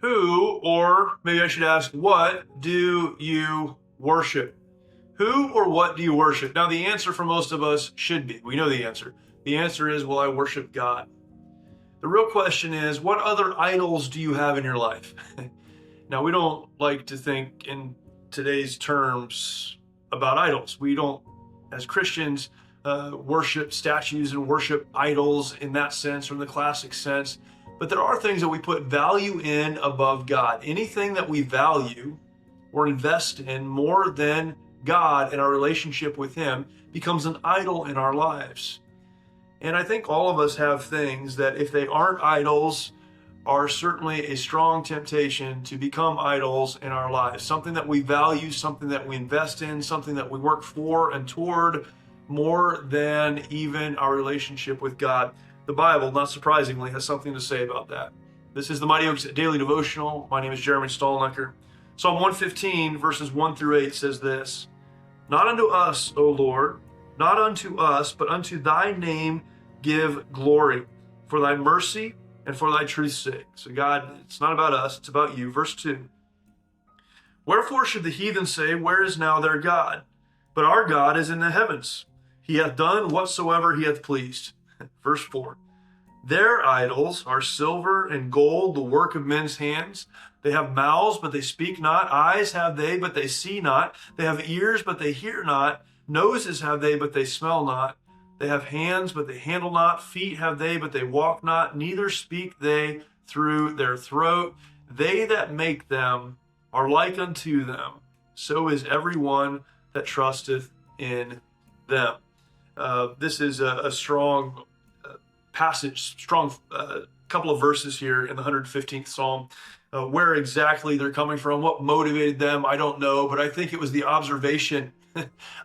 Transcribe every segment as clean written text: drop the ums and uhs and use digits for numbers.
Who, or maybe I should ask, what do you worship? Who or what do you worship? Now, the answer for most of us should be, we know the answer. The answer is, well, I worship God. The real question is, what other idols do you have in your life? Now, we don't like to think in today's terms about idols. We don't, as Christians, worship statues and worship idols in that sense or in the classic sense. But there are things that we put value in above God. Anything that we value or invest in more than God and our relationship with Him becomes an idol in our lives. And I think all of us have things that, if they aren't idols, are certainly a strong temptation to become idols in our lives. Something that we value, something that we invest in, something that we work for and toward more than even our relationship with God. The Bible, not surprisingly, has something to say about that. This is the Mighty Oaks Daily Devotional. My name is Jeremy Stolnecker. Psalm 115, verses 1 through 8 says this: Not unto us, O Lord, not unto us, but unto thy name give glory, for thy mercy and for thy truth's sake. So God, it's not about us, it's about you. Verse 2. Wherefore should the heathen say, Where is now their God? But our God is in the heavens. He hath done whatsoever he hath pleased. Verse 4. Their idols are silver and gold, the work of men's hands. They have mouths, but they speak not. Eyes have they, but they see not. They have ears, but they hear not. Noses have they, but they smell not. They have hands, but they handle not. Feet have they, but they walk not. Neither speak they through their throat. They that make them are like unto them. So is every one that trusteth in them. This is a strong passage, strong couple of verses here in the 115th Psalm. Where exactly they're coming from, what motivated them, I don't know, but I think it was the observation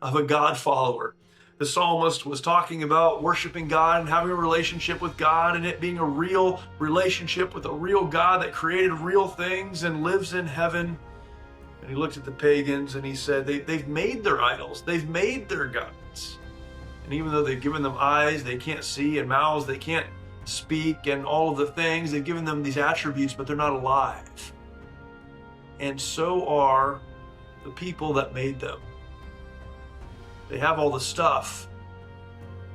of a God follower. The psalmist was talking about worshiping God and having a relationship with God, and it being a real relationship with a real God that created real things and lives in heaven. And he looked at the pagans and he said, they've made their idols, they've made their gods. And even though they've given them eyes they can't see, and mouths they can't speak, and all of the things, they've given them these attributes, but they're not alive. And so are the people that made them. They have all the stuff,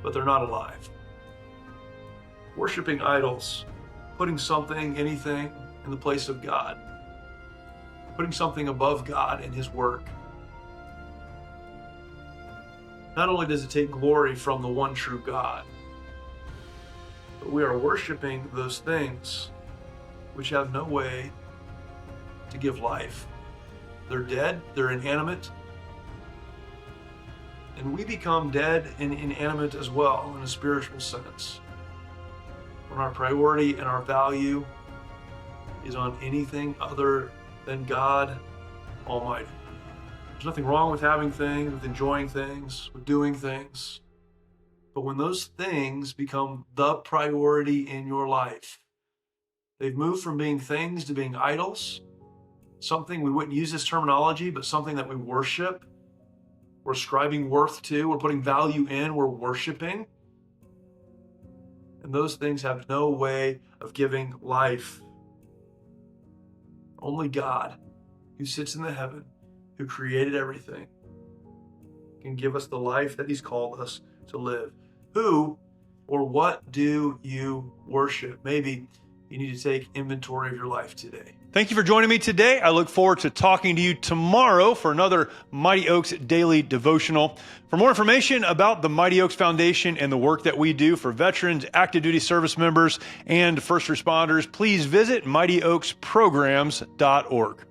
but they're not alive. Worshiping idols, putting something, anything, in the place of God, putting something above God and His work. Not only does it take glory from the one true God, but we are worshiping those things which have no way to give life. They're dead, they're inanimate, and we become dead and inanimate as well in a spiritual sense. When our priority and our value is on anything other than God Almighty. There's nothing wrong with having things, with enjoying things, with doing things. But when those things become the priority in your life, they've moved from being things to being idols, something we wouldn't use this terminology, but something that we worship. We're ascribing worth to, we're putting value in, we're worshiping. And those things have no way of giving life. Only God, who sits in the heaven, who created everything, can give us the life that He's called us to live. Who or what do you worship? Maybe you need to take inventory of your life today. Thank you for joining me today. I look forward to talking to you tomorrow for another Mighty Oaks Daily Devotional. For more information about the Mighty Oaks Foundation and the work that we do for veterans, active duty service members, and first responders, please visit mightyoaksprograms.org.